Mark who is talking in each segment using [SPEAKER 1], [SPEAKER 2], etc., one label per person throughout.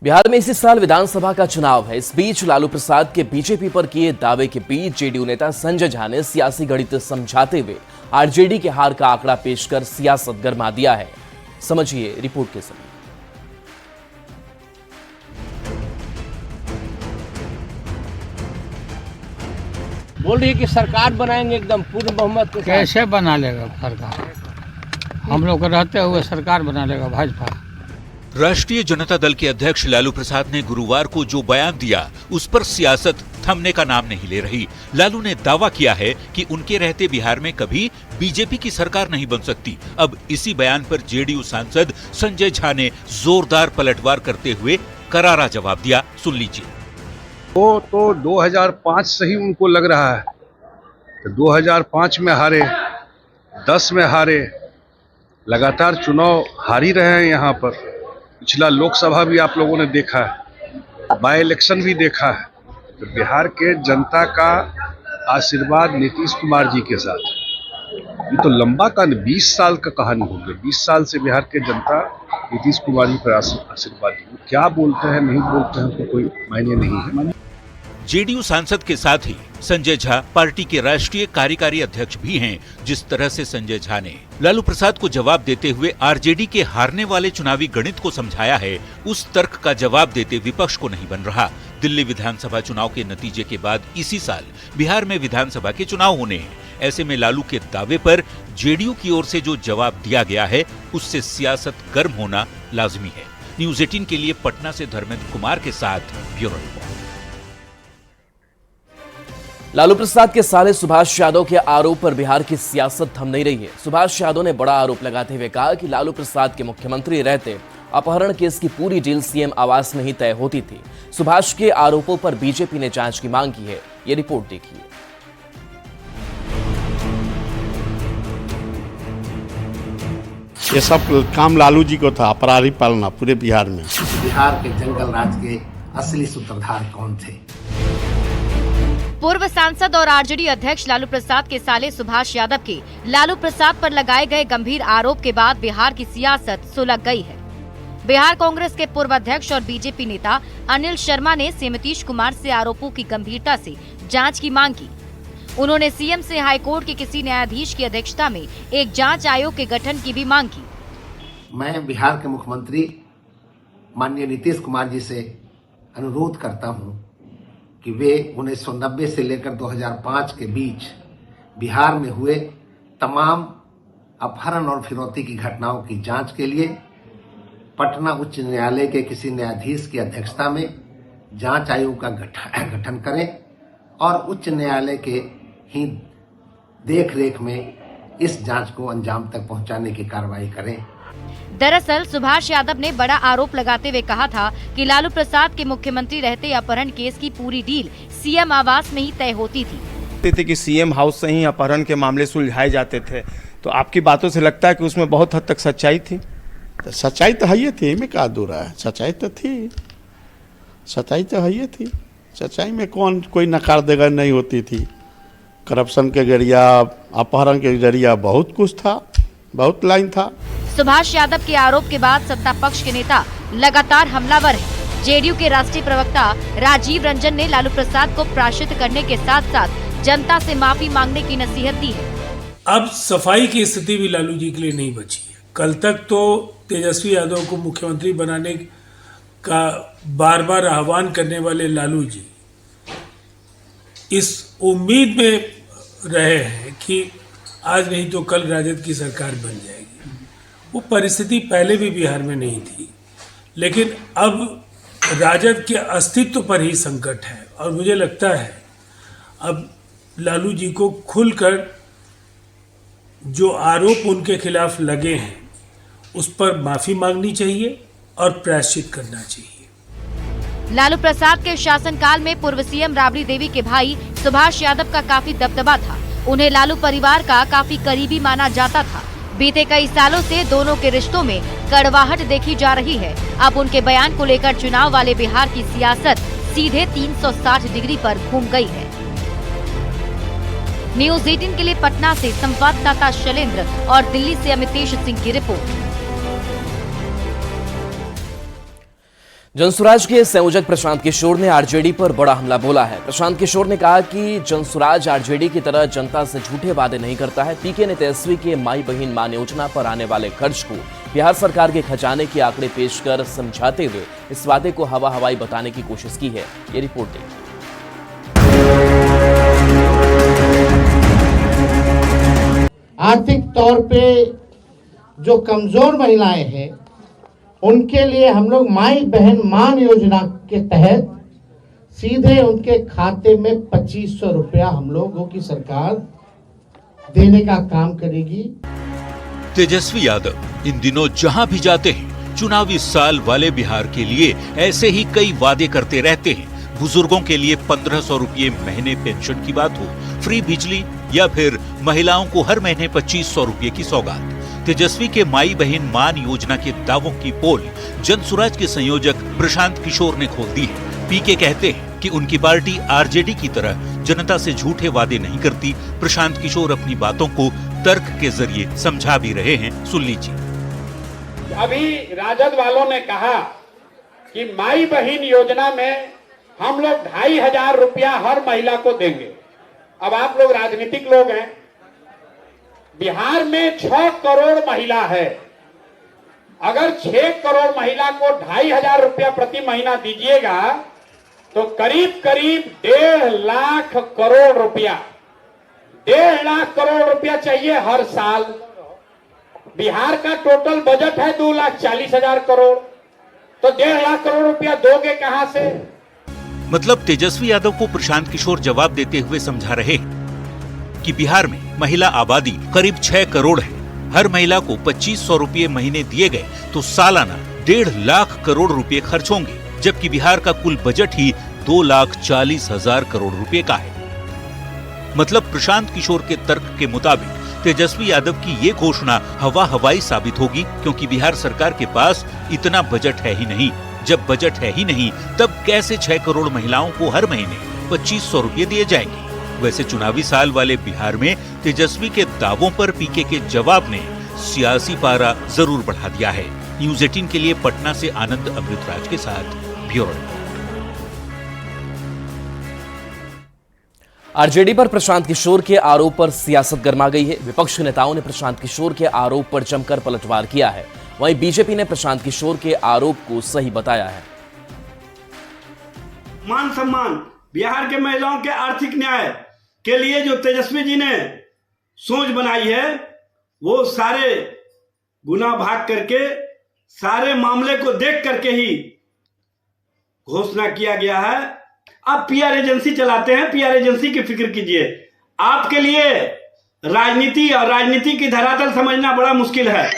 [SPEAKER 1] बिहार में इसी साल विधानसभा का चुनाव है। इस बीच लालू प्रसाद के बीजेपी पर किए दावे के बीच जेडीयू नेता संजय झा ने सियासी गणित समझाते हुए आरजेडी के हार का आंकड़ा पेश कर सियासत गरमा दिया है। समझिए रिपोर्ट के जरिए।
[SPEAKER 2] बोल रही है कि सरकार बनाएंगे एकदम पूर्ण बहुमत के साथ।
[SPEAKER 3] कैसे बना लेगा सरकार? हम लोग रहते हुए सरकार बना लेगा भाजपा।
[SPEAKER 4] राष्ट्रीय जनता दल के अध्यक्ष लालू प्रसाद ने गुरुवार को जो बयान दिया उस पर सियासत थमने का नाम नहीं ले रही। लालू ने दावा किया है कि उनके रहते बिहार में कभी बीजेपी की सरकार नहीं बन सकती। अब इसी बयान पर जेडीयू सांसद संजय झा ने जोरदार पलटवार करते हुए करारा जवाब दिया। सुन लीजिए।
[SPEAKER 5] वो तो 2005 से ही उनको लग रहा है कि 2005 में हारे, 10 में हारे, लगातार चुनाव हार ही रहे हैं। यहाँ पर पिछला लोकसभा भी आप लोगों ने देखा है, बाई इलेक्शन भी देखा है। तो बिहार के जनता का आशीर्वाद नीतीश कुमार जी के साथ, ये तो लंबा का 20 साल का कहानी हो गई। 20 साल से बिहार के जनता नीतीश कुमार जी पर आशीर्वाद दी। क्या बोलते हैं नहीं बोलते हैं तो कोई मायने नहीं है।
[SPEAKER 4] जेडीयू सांसद के साथ ही संजय झा पार्टी के राष्ट्रीय कार्यकारी अध्यक्ष भी हैं। जिस तरह से संजय झा ने लालू प्रसाद को जवाब देते हुए आरजेडी के हारने वाले चुनावी गणित को समझाया है, उस तर्क का जवाब देते विपक्ष को नहीं बन रहा। दिल्ली विधानसभा चुनाव के नतीजे के बाद इसी साल बिहार में विधानसभा के चुनाव होने हैं। ऐसे में लालू के दावे पर जेडीयू की ओर से जो जवाब दिया गया है उससे सियासत गर्म होना लाजमी है। न्यूज 18 के लिए पटना से धर्मेंद्र कुमार के साथ ब्यूरो रिपोर्ट।
[SPEAKER 1] लालू प्रसाद के साले सुभाष यादव के आरोप पर बिहार की सियासत थम नहीं रही है। सुभाष यादव ने बड़ा आरोप लगाते हुए कहा कि लालू प्रसाद के मुख्यमंत्री रहते अपहरण केस की पूरी डील सीएम आवास में ही तय होती थी। सुभाष के आरोपों पर बीजेपी ने जांच की मांग की है। ये रिपोर्ट देखिए।
[SPEAKER 6] ये सब काम लालू जी को था, अपराधी पालना पूरे बिहार में।
[SPEAKER 7] बिहार के जंगल राज के असली सूत्रधार कौन थे?
[SPEAKER 8] पूर्व सांसद और आरजेडी अध्यक्ष लालू प्रसाद के साले सुभाष यादव के लालू प्रसाद पर लगाए गए गंभीर आरोप के बाद बिहार की सियासत सुलग गई है। बिहार कांग्रेस के पूर्व अध्यक्ष और बीजेपी नेता अनिल शर्मा ने सीएम नीतीश कुमार से आरोपों की गंभीरता से जांच की मांग की। उन्होंने सीएम से हाईकोर्ट के किसी न्यायाधीश की अध्यक्षता में एक जांच आयोग के गठन की भी मांग की।
[SPEAKER 7] मैं बिहार के मुख्यमंत्री माननीय नीतीश कुमार जी से अनुरोध करता हूं कि वे 1990 से लेकर 2005 के बीच बिहार में हुए तमाम अपहरण और फिरौती की घटनाओं की जांच के लिए पटना उच्च न्यायालय के किसी न्यायाधीश की अध्यक्षता में जांच आयोग का गठन करें और उच्च न्यायालय के ही देखरेख में इस जांच को अंजाम तक पहुंचाने की कार्रवाई करें।
[SPEAKER 8] दरअसल सुभाष यादव ने बड़ा आरोप लगाते हुए कहा था कि लालू प्रसाद के मुख्यमंत्री रहते अपहरण केस की पूरी डील सीएम आवास में ही तय होती थी
[SPEAKER 9] कि सीएम हाउस से ही अपहरण के मामले सुलझाए जाते थे। तो आपकी बातों से लगता है कि उसमें बहुत हद तक सच्चाई थी।
[SPEAKER 6] तो सच्चाई तो है ही थी, में क्या दूर है? सच्चाई तो थी, सच्चाई तो है ही थी। सच्चाई में कौन कोई नकार देगा नहीं होती थी। करप्शन के जरिया, अपहरण के जरिया बहुत कुछ था, बहुत लाइन था।
[SPEAKER 8] सुभाष यादव के आरोप के बाद सत्ता पक्ष के नेता लगातार हमलावर हैं। जेडीयू के राष्ट्रीय प्रवक्ता राजीव रंजन ने लालू प्रसाद को प्रायश्चित करने के साथ साथ जनता से माफी मांगने की नसीहत दी है।
[SPEAKER 10] अब सफाई की स्थिति भी लालू जी के लिए नहीं बची है। कल तक तो तेजस्वी यादव को मुख्यमंत्री बनाने का बार बार आह्वान करने वाले लालू जी इस उम्मीद में रहे हैं कि आज नहीं तो कल राजद की सरकार बन जाएगी। वो परिस्थिति पहले भी बिहार में नहीं थी, लेकिन अब राजद के अस्तित्व पर ही संकट है। और मुझे लगता है अब लालू जी को खुलकर जो आरोप उनके खिलाफ लगे हैं उस पर माफी मांगनी चाहिए और प्रायश्चित करना चाहिए।
[SPEAKER 8] लालू प्रसाद के शासनकाल में पूर्व सीएम राबड़ी देवी के भाई सुभाष यादव का काफी दबदबा था। उन्हें लालू परिवार का काफी करीबी माना जाता था। बीते कई सालों से दोनों के रिश्तों में कड़वाहट देखी जा रही है। अब उनके बयान को लेकर चुनाव वाले बिहार की सियासत सीधे 360 डिग्री पर घूम गई है। न्यूज 18 के लिए पटना से संवाददाता शैलेंद्र और दिल्ली से अमितेश सिंह की रिपोर्ट।
[SPEAKER 1] जनसुराज के संयोजक प्रशांत किशोर ने आरजेडी पर बड़ा हमला बोला है। प्रशांत किशोर ने कहा कि जनसुराज आरजेडी की तरह जनता से झूठे वादे नहीं करता है। पीके ने तेजस्वी के माई बहन मान योजना पर आने वाले खर्च को बिहार सरकार के खजाने के आंकड़े पेश कर समझाते हुए इस वादे को हवा हवाई बताने की कोशिश की है। ये रिपोर्ट देखिए।
[SPEAKER 11] आर्थिक तौर पे जो कमजोर महिलाएं हैं उनके लिए हम लोग माई बहन मान योजना के तहत सीधे उनके खाते में 2500 रुपया हम लोगों की सरकार देने का काम करेगी।
[SPEAKER 4] तेजस्वी यादव इन दिनों जहां भी जाते हैं चुनावी साल वाले बिहार के लिए ऐसे ही कई वादे करते रहते हैं। बुजुर्गों के लिए 1500 रुपये महीने पेंशन की बात हो, फ्री बिजली या फिर महिलाओं को हर महीने 2500 रुपये की सौगात। तेजस्वी के माई बहन मान योजना के दावों की पोल जनसुराज के संयोजक प्रशांत किशोर ने खोल दी है। पीके कहते हैं कि उनकी पार्टी आरजेडी की तरह जनता से झूठे वादे नहीं करती। प्रशांत किशोर अपनी बातों को तर्क के जरिए समझा भी रहे हैं, सुन लीजिए।
[SPEAKER 12] अभी राजद वालों ने कहा कि माई बहन योजना में हम लोग 2500 रुपया हर महिला को देंगे। अब आप लोग राजनीतिक लोग हैं, बिहार में 6 करोड़ महिला है। अगर 6 करोड़ महिला को 2500 रुपया प्रति महीना दीजिएगा तो करीब करीब 1.5 लाख करोड़ रुपया, 1.5 लाख करोड़ रुपया चाहिए हर साल। बिहार का टोटल बजट है 2,40,000 करोड़, तो 1.5 लाख करोड़ रुपया दोगे कहां से?
[SPEAKER 4] मतलब तेजस्वी यादव को प्रशांत किशोर जवाब देते हुए समझा रहे हैं कि बिहार में महिला आबादी करीब 6 करोड़ है। हर महिला को 2500 रुपये महीने दिए गए तो सालाना 1.5 लाख करोड़ रुपए खर्च होंगे, जबकि बिहार का कुल बजट ही 2,40,000 करोड़ रुपए का है। मतलब प्रशांत किशोर के तर्क के मुताबिक तेजस्वी यादव की ये घोषणा हवा हवाई साबित होगी, क्योंकि बिहार सरकार के पास इतना बजट है ही नहीं। जब बजट है ही नहीं तब कैसे 6 करोड़ महिलाओं को हर महीने 2500 रुपये दिए जाएंगे? वैसे चुनावी साल वाले बिहार में तेजस्वी के दावों पर पीके के जवाब ने सियासी पारा जरूर बढ़ा दिया है। न्यूज़ 18 के लिए पटना से आनंद अमृतराज के साथ ब्यूरो रिपोर्ट।
[SPEAKER 1] आरजेडी पर प्रशांत किशोर के आरोप पर सियासत गर्मा गई है। विपक्ष के नेताओं ने प्रशांत किशोर के आरोप पर जमकर पलटवार किया है। वहीं बीजेपी ने प्रशांत किशोर के आरोप को सही बताया है।
[SPEAKER 13] मान सम्मान, बिहार के महिलाओं के आर्थिक न्याय के लिए जो तेजस्वी जी ने सोच बनाई है, वो सारे गुना भाग करके, सारे मामले को देख करके ही घोषणा किया गया है। आप पीआर एजेंसी चलाते हैं, पीआर एजेंसी की फिक्र कीजिए। आपके लिए राजनीति और राजनीति की धरातल समझना बड़ा मुश्किल है।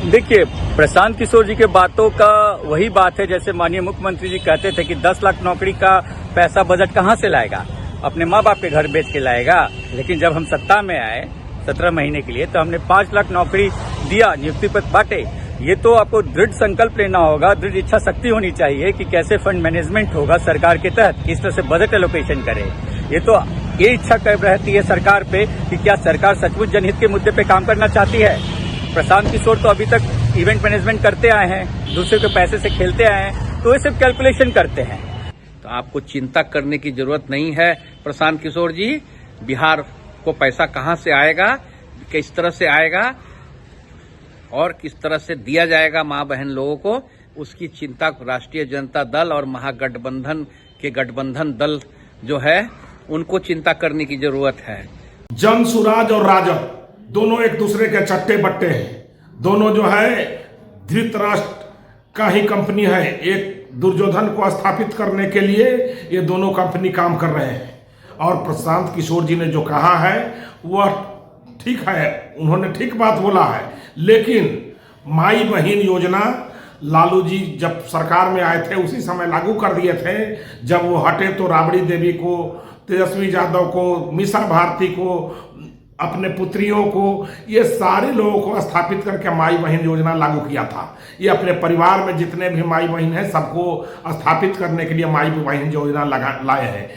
[SPEAKER 3] देखिए, प्रशांत किशोर जी के बातों का वही बात है जैसे माननीय मुख्यमंत्री जी कहते थे कि 10 लाख नौकरी का पैसा बजट कहां से लाएगा? अपने माँ बाप के घर बेच के लाएगा। लेकिन जब हम सत्ता में आए 17 महीने के लिए तो हमने 5 लाख नौकरी दिया, नियुक्ति पत्र बांटे। ये तो आपको दृढ़ संकल्प लेना होगा, दृढ़ इच्छा शक्ति होनी चाहिए कि कैसे फंड मैनेजमेंट होगा सरकार के तहत, किस तरह से बजट एलोकेशन करे। ये इच्छा कर रहती है सरकार पे कि क्या सरकार सचमुच जनहित के मुद्दे पे काम करना चाहती है। प्रशांत किशोर तो अभी तक इवेंट मैनेजमेंट करते आए हैं, दूसरे के पैसे से खेलते आए हैं, तो ये सब कैलकुलेशन करते हैं।
[SPEAKER 2] तो आपको चिंता करने की जरूरत नहीं है प्रशांत किशोर जी। बिहार को पैसा कहां से आएगा, किस तरह से आएगा और किस तरह से दिया जाएगा मां बहन लोगों को, उसकी चिंता राष्ट्रीय जनता दल और महागठबंधन के गठबंधन दल जो है उनको चिंता करने की जरूरत है।
[SPEAKER 14] जनसुराज और राजद दोनों एक दूसरे के चट्टे बट्टे हैं। दोनों जो है धृतराष्ट्र का ही कंपनी है। एक दुर्योधन को स्थापित करने के लिए ये दोनों कंपनी काम कर रहे हैं। और प्रशांत किशोर जी ने जो कहा है वह ठीक है, उन्होंने ठीक बात बोला है। लेकिन माई बहन योजना लालू जी जब सरकार में आए थे उसी समय लागू कर दिए थे। जब वो हटे तो राबड़ी देवी को, तेजस्वी यादव को, मीसा भारती को, अपने पुत्रियों को, ये सारे लोगों को स्थापित करके माई बहन योजना लागू किया था। ये अपने परिवार में जितने भी माई बहन हैं सबको स्थापित करने के लिए माई बहन योजना लाए हैं।